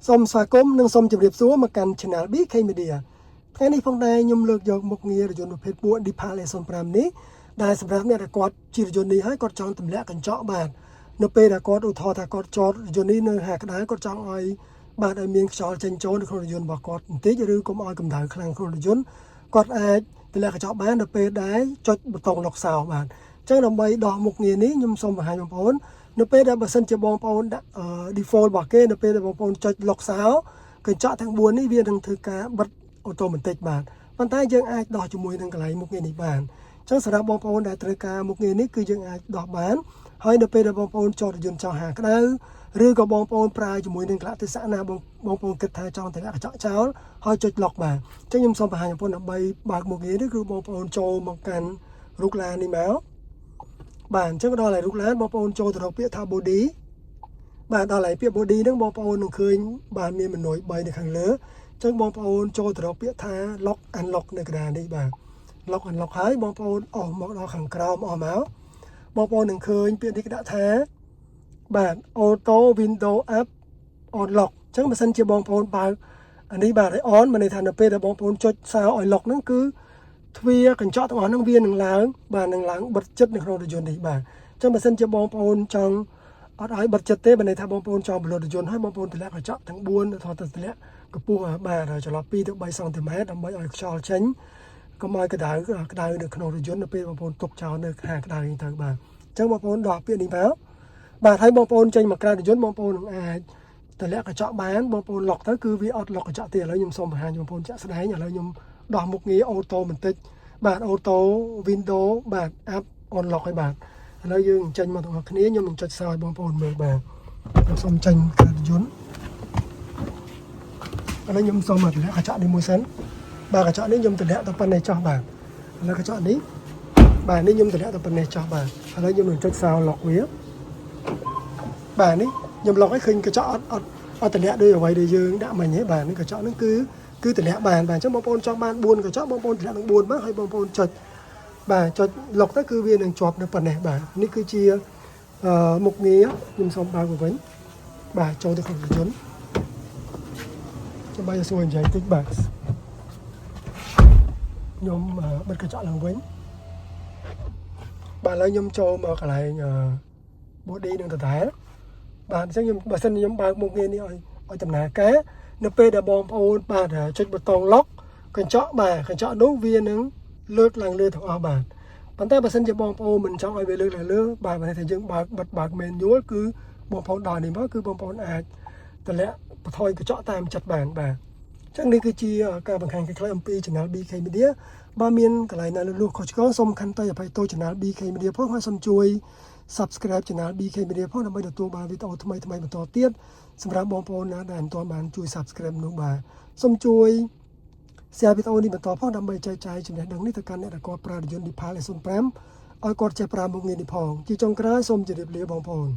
សូមស្វាគមន៍និងសូមជម្រាបសួរមកកាន់ Channel BK Media ថ្ងៃនេះផងដែរខ្ញុំលើកយកមុខងាររថយន្តប្រភេទពួក Dipal S05 នេះដែលសម្រាប់អ្នកដែលគាត់ជិះរថយន្តនេះហើយគាត់ចង់ទម្លាក់កញ្ចក់បាទនៅពេលដែលគាត់ឧទាហរណ៍ថាគាត់ចតរថយន្តនេះនៅហាកក្តៅគាត់ចង់ឲ្យបាទឲ្យមានខ្យល់ចេញចូលនៅក្នុងរថយន្តរបស់គាត់បន្តិចឬកុំឲ្យកម្ដៅខ្លាំងក្នុងរថយន្តគាត់អាចទម្លាក់កញ្ចក់បាននៅពេលដែលចុចប៊ូតុង lock sound បាទអញ្ចឹងដើម្បីដោះមុខងារនេះខ្ញុំសូមបង្ហាញបងប្អូននៅពេលដែលបើសិនជាបងប្អូនដាក់ default របស់គេនៅពេលដែលបងប្អូនចុច lock sound កញ្ចក់ទាំង4នេះវានឹងធ្វើការបិទអូតូម៉ាទិកបាទប៉ុន្តែយើងអាចដោះជាមួយនឹងកន្លែងមុខងារនេះបានអញ្ចឹងសម្រាប់បងប្អូនដែលត្រូវការមុខងារនេះគឺយើងអាចដោះបានហើយនៅពេលដែលបងប្អូនចតរថយន្តចោលហាក្តៅឬក៏បងប្អូនប្រើជាមួយនឹងកលៈទេសៈណាបងប្អូនគិតថាចង់តម្លាក់កញ្ចក់ចោលហើយចុច lock បានអញ្ចឹងខ្ញុំសូមបង្ហាញបងប្អូនដើម្បីបើកមុខងារនេះគឺបងប្អូនចូលមកកាន់រូបឡាននេះមកបាទអញ្ចឹងដល់ហើយរូបឡានបងប្អូនចូលទៅរកពាក្យថា body បាទដល់ហើយពាក្យ body ហ្នឹងបងប្អូននឹងឃើញបាទមានម៉នួយ3នៅខាងលើអញ្ចឹងបងប្អូនចូលទៅរកពាក្យថា lock unlock នៅកណ្ដាលនេះបាទ lock unlock ហើយបងប្អូនអស់មកដល់ខាងក្រោមអស់មកបងប្អូននឹងឃើញពាក្យនេះគេដាក់ថាបាទ auto window up on lock អញ្ចឹងបើសិនជាបងប្អូនបើកអានេះបាទឲ្យ on មានន័យថានៅពេលដែលបងប្អូនចុចសារឲ្យ lock ហ្នឹងគឺទ្វារកញ្ចក់ទាំងអស់ហ្នឹងវានឹងឡើងបាទនឹងឡើងបិទជិតនៅក្នុងរថយន្តនេះបាទអញ្ចឹងបើសិនជាបងប្អូនចង់អត់ឲ្យបិទជិតទេបើន័យថាបងប្អូនចង់បលរថយន្តហើយបងប្អូនទម្លាក់កញ្ចក់ទាំង4અથવાទៅទម្លាក់កម្ពស់បាទចន្លោះ2ទៅ3សង់ទីម៉ែត្រដើម្បីឲ្យខ្យល់ចេញកុំឲ្យក្តៅនៅក្នុងរថយន្តនៅពេលបងប្អូនទុកចោលនៅខាងក្តៅនេះទៅបាទអញ្ចឹងបងប្អូនដោះពាក្យនេះមកបាទហើយបងប្អូនចេញមកក្រៅរថយន្តបងប្អូននឹងអាចទម្លាក់កញ្ចក់បានបងប្អូន lock ទៅគឺវាអត់ lock កញ្ចក់ទេឥឡូវខ្ញុំសូមបង្ហាញបងប្អូនចាក់ស្ដែងឥឡូវខ្ញុំដោះមុខងារអូតូបន្តិចបាទ auto window បាទ up on lock ឲ្យបាទឥឡូវយើងចេញមកទាំងអស់គ្នាខ្ញុំនឹងចុចសោយបងប្អូនមើលបាទខ្ញុំសូមចេញក្រៅរថយន្តឥឡូវខ្ញុំសូមមកទម្លាក់កញ្ចក់នេះមួយសិនបាទកញ្ចក់នេះខ្ញុំទម្លាក់ទៅប៉ុណ្ណេះចោះបាទឥឡូវកញ្ចក់នេះបាទនេះខ្ញុំទម្លាក់ទៅប៉ុណ្ណេះចោះបាទឥឡូវខ្ញុំនឹងចុចសោ lock វាបាទនេះខ្ញុំ lock ឲ្យឃើញកញ្ចក់អត់ទម្លាក់ដូចអ្វីដែលយើងដាក់មិញទេបាទនេះកញ្ចក់ហ្នឹងគឺទម្លាក់បានបាទអញ្ចឹងបងប្អូនចង់បាន4កញ្ចក់បងប្អូនទម្លាក់ទាំង4មកហើយបងប្អូនចុចបាទចុច lock ទៅគឺវានឹងជាប់នៅប៉ុណ្ណេះបាទនេះគឺជាមុខងារខ្ញុំសូមបើកមកវិញបាទចូលទៅក្នុងរថយន្តចាំបាយសួរនិយាយតិចបាទខ្ញុំបិទកញ្ចក់ឡើងវិញបាទឥឡូវខ្ញុំចូលមកកន្លែងbody នឹងដដែលបាទអញ្ចឹងខ្ញុំបើសិនខ្ញុំបើកមុខងារនេះឲ្យដំណើរការនៅពេលដែលបងប្អូនបាទចុចប៊ូតុង lock កញ្ចក់បាទកញ្ចក់នោះវានឹងលើកឡើងលើទាំងអស់បាទប៉ុន្តែបើសិនជាបងប្អូនមិនចង់ឲ្យវាលើកឡើងលើបាទបើថាយើងបើក manual គឺបងប្អូនដល់នេះមកគឺបងប្អូនអាចតម្លាក់បន្ថយកញ្ចក់តាមចិត្តបានបាទអញ្ចឹងនេះគឺជាការបង្ហាញខ្លីៗអំពី Channel BK Media បើមានកន្លែងណាលួសខុសឆ្គងសូមខន្តីអភ័យទោស Channel BK Media ផងហើយសូមជួយ Subscribe Channel BK Media ផងដើម្បីទទួលបានវីដេអូថ្មីៗបន្តទៀតសម្រាប់បងប្អូនណាដែលមិនទាន់បានជួយ Subscribe នោះបាទសូមជួយ share វីដេអូនេះបន្តផងដើម្បីចែកចាយចំណេះដឹងនេះទៅកាន់អ្នកដែលគាត់ប្រើរថយន្ត Dipal S05 ឲ្យគាត់ចេះប្រើមុខងារនេះផងជាចុងក្រោយសូមជម្រាបលាបងប្អូន